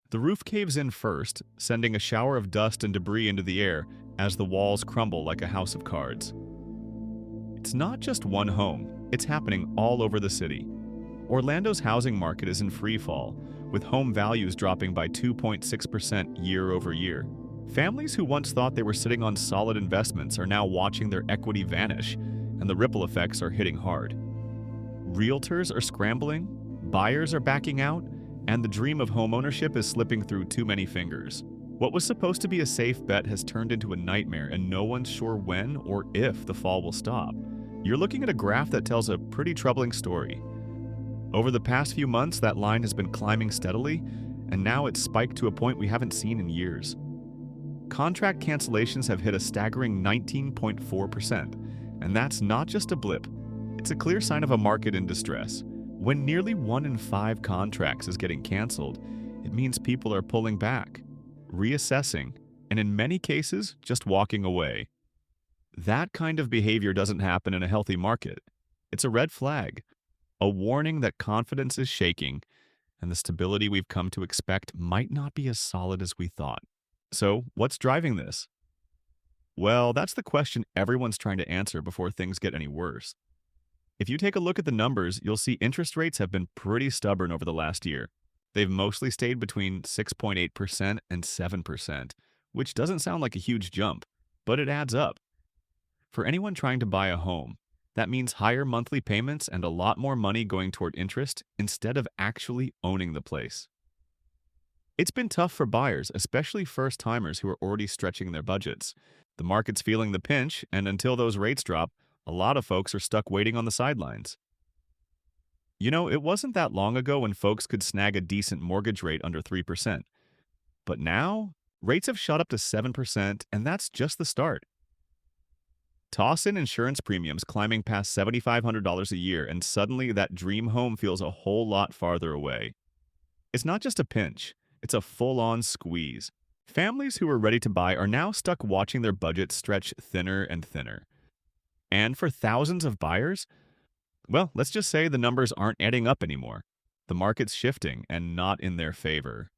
The roof caves in first, sending a shower of dust and debris into the air as the walls crumble like a house of cards. It's not just one home, it's happening all over the city. Orlando's housing market is in free fall, with home values dropping by 2.6% year over year. Families who once thought they were sitting on solid investments are now watching their equity vanish, and the ripple effects are hitting hard. Realtors are scrambling, buyers are backing out, and the dream of homeownership is slipping through too many fingers. What was supposed to be a safe bet has turned into a nightmare, and no one's sure when or if the fall will stop. You're looking at a graph that tells a pretty troubling story. Over the past few months, that line has been climbing steadily, and now it's spiked to a point we haven't seen in years. Contract cancellations have hit a staggering 19.4%, and that's not just a blip. It's a clear sign of a market in distress. When nearly 1 in 5 contracts is getting canceled, it means people are pulling back, reassessing, and in many cases, just walking away. That kind of behavior doesn't happen in a healthy market. It's a red flag, a warning that confidence is shaking, and the stability we've come to expect might not be as solid as we thought. So, what's driving this? Well, that's the question everyone's trying to answer before things get any worse. If you take a look at the numbers, you'll see interest rates have been pretty stubborn over the last year. They've mostly stayed between 6.8% and 7%, which doesn't sound like a huge jump, but it adds up. For anyone trying to buy a home, that means higher monthly payments and a lot more money going toward interest instead of actually owning the place. It's been tough for buyers, especially first-timers who are already stretching their budgets. The market's feeling the pinch, and until those rates drop, a lot of folks are stuck waiting on the sidelines. It wasn't that long ago when folks could snag a decent mortgage rate under 3%. But now, rates have shot up to 7%, and that's just the start. Toss in insurance premiums climbing past $7,500 a year, and suddenly that dream home feels a whole lot farther away. It's not just a pinch, it's a full-on squeeze. Families who are ready to buy are now stuck watching their budgets stretch thinner and thinner. And for thousands of buyers, well, let's just say the numbers aren't adding up anymore. The market's shifting and not in their favor.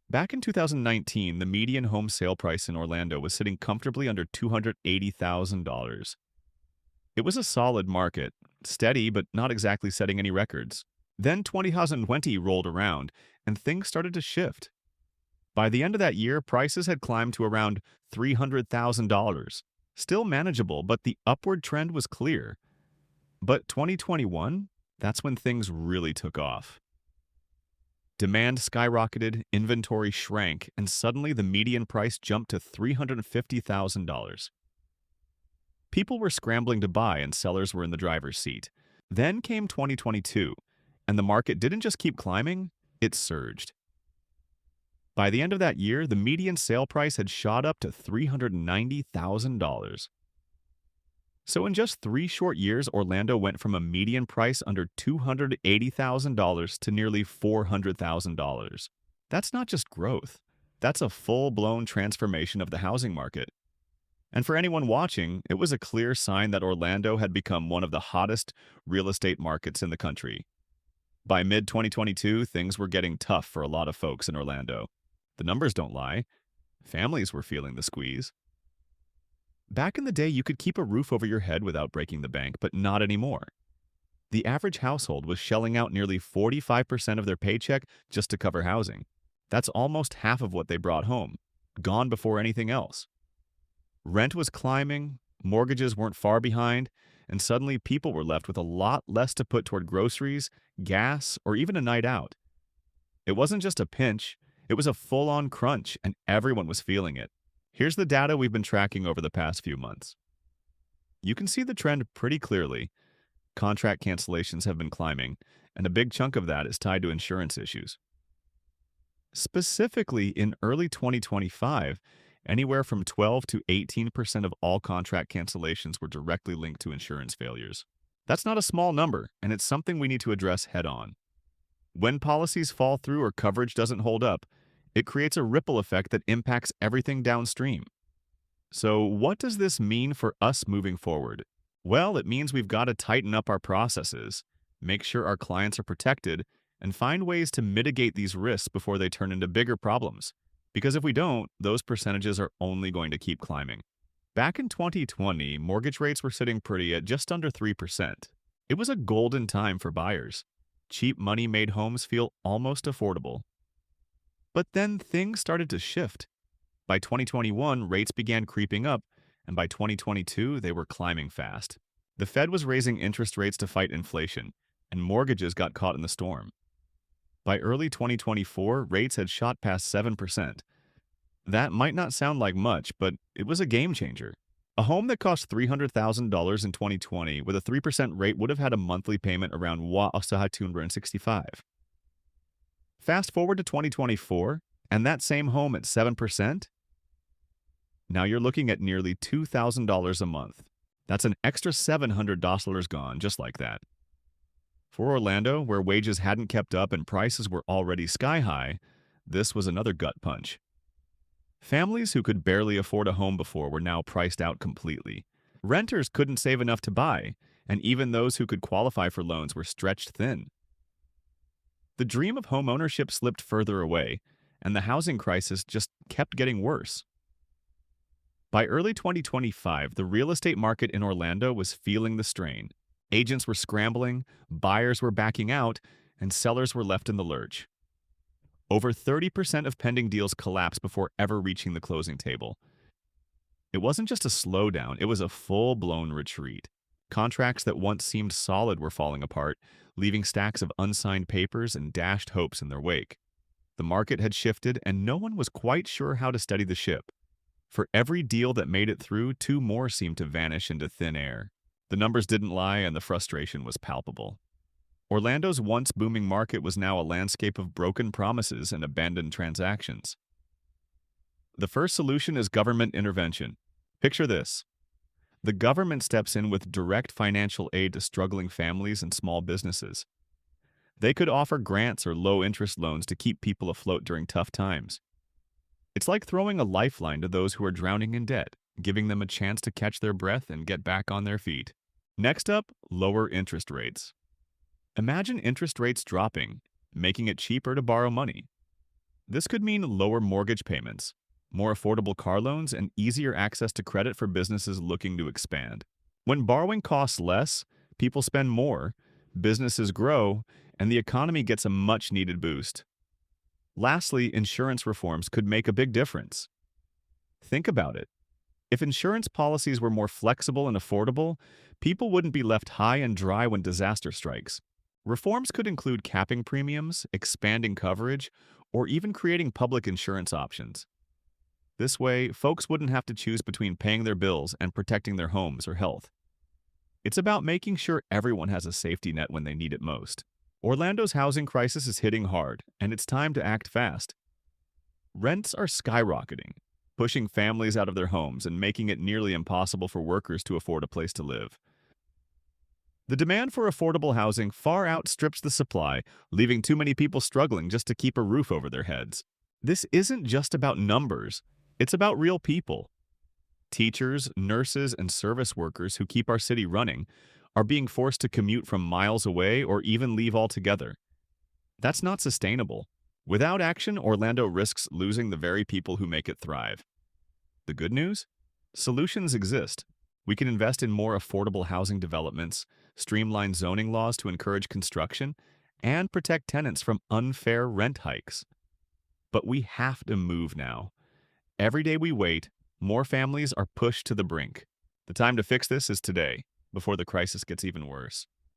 Back in 2019, the median home sale price in Orlando was sitting comfortably under $280,000. It was a solid market, steady but not exactly setting any records. Then 2020 rolled around, and things started to shift. By the end of that year, prices had climbed to around $300,000. Still manageable, but the upward trend was clear. But 2021, that's when things really took off. Demand skyrocketed, inventory shrank, and suddenly the median price jumped to $350,000. People were scrambling to buy, and sellers were in the driver's seat. Then came 2022, and the market didn't just keep climbing, it surged. By the end of that year, the median sale price had shot up to $390,000. So in just 3 short years, Orlando went from a median price under $280,000 to nearly $400,000. That's not just growth. That's a full-blown transformation of the housing market. And for anyone watching, it was a clear sign that Orlando had become one of the hottest real estate markets in the country. By mid-2022, things were getting tough for a lot of folks in Orlando. The numbers don't lie. Families were feeling the squeeze. Back in the day, you could keep a roof over your head without breaking the bank, but not anymore. The average household was shelling out nearly 45% of their paycheck just to cover housing. That's almost half of what they brought home, gone before anything else. Rent was climbing, mortgages weren't far behind, and suddenly people were left with a lot less to put toward groceries, gas, or even a night out. It wasn't just a pinch, it was a full-on crunch, and everyone was feeling it. Here's the data we've been tracking over the past few months. You can see the trend pretty clearly. Contract cancellations have been climbing, and a big chunk of that is tied to insurance issues. Specifically, in early 2025, anywhere from 12 to 18% of all contract cancellations were directly linked to insurance failures. That's not a small number, and it's something we need to address head-on. When policies fall through or coverage doesn't hold up, it creates a ripple effect that impacts everything downstream. So what does this mean for us moving forward? Well, it means we've got to tighten up our processes, make sure our clients are protected, and find ways to mitigate these risks before they turn into bigger problems. Because if we don't, those percentages are only going to keep climbing. Back in 2020, mortgage rates were sitting pretty at just under 3%. It was a golden time for buyers. Cheap money made homes feel almost affordable. But then things started to shift. By 2021, rates began creeping up, and by 2022, they were climbing fast. The Fed was raising interest rates to fight inflation, and mortgages got caught in the storm. By early 2024, rates had shot past 7%. That might not sound like much, but it was a game changer. A home that cost $300,000 in 2020 with a 3% rate would have had a monthly payment around 265. Fast forward to 2024, and that same home at 7%? Now you're looking at nearly $2,000 a month. That's an extra $700 gone just like that. For Orlando, where wages hadn't kept up and prices were already sky high, this was another gut punch. Families who could barely afford a home before were now priced out completely. Renters couldn't save enough to buy, and even those who could qualify for loans were stretched thin. The dream of home ownership slipped further away, and the housing crisis just kept getting worse. By early 2025, the real estate market in Orlando was feeling the strain. Agents were scrambling, buyers were backing out, and sellers were left in the lurch. Over 30% of pending deals collapsed before ever reaching the closing table. It wasn't just a slowdown, it was a full-blown retreat. Contracts that once seemed solid were falling apart, leaving stacks of unsigned papers and dashed hopes in their wake. The market had shifted, and no one was quite sure how to steady the ship. For every deal that made it through, two more seemed to vanish into thin air. The numbers didn't lie, and the frustration was palpable. Orlando's once booming market was now a landscape of broken promises and abandoned transactions. The first solution is government intervention. Picture this. The government steps in with direct financial aid to struggling families and small businesses. They could offer grants or low-interest loans to keep people afloat during tough times. It's like throwing a lifeline to those who are drowning in debt, giving them a chance to catch their breath and get back on their feet. Next up, lower interest rates. Imagine interest rates dropping, making it cheaper to borrow money. This could mean lower mortgage payments, more affordable car loans, and easier access to credit for businesses looking to expand. When borrowing costs less, people spend more, businesses grow, and the economy gets a much-needed boost. Lastly, insurance reforms could make a big difference. Think about it. If insurance policies were more flexible and affordable, people wouldn't be left high and dry when disaster strikes. Reforms could include capping premiums, expanding coverage, or even creating public insurance options. This way, folks wouldn't have to choose between paying their bills and protecting their homes or health. It's about making sure everyone has a safety net when they need it most. Orlando's housing crisis is hitting hard, and it's time to act fast. Rents are skyrocketing, pushing families out of their homes and making it nearly impossible for workers to afford a place to live. The demand for affordable housing far outstrips the supply, leaving too many people struggling just to keep a roof over their heads. This isn't just about numbers, it's about real people. Teachers, nurses, and service workers who keep our city running are being forced to commute from miles away or even leave altogether. That's not sustainable. Without action, Orlando risks losing the very people who make it thrive. The good news? Solutions exist. We can invest in more affordable housing developments, streamline zoning laws to encourage construction, and protect tenants from unfair rent hikes. But we have to move now. Every day we wait, more families are pushed to the brink. The time to fix this is today, before the crisis gets even worse.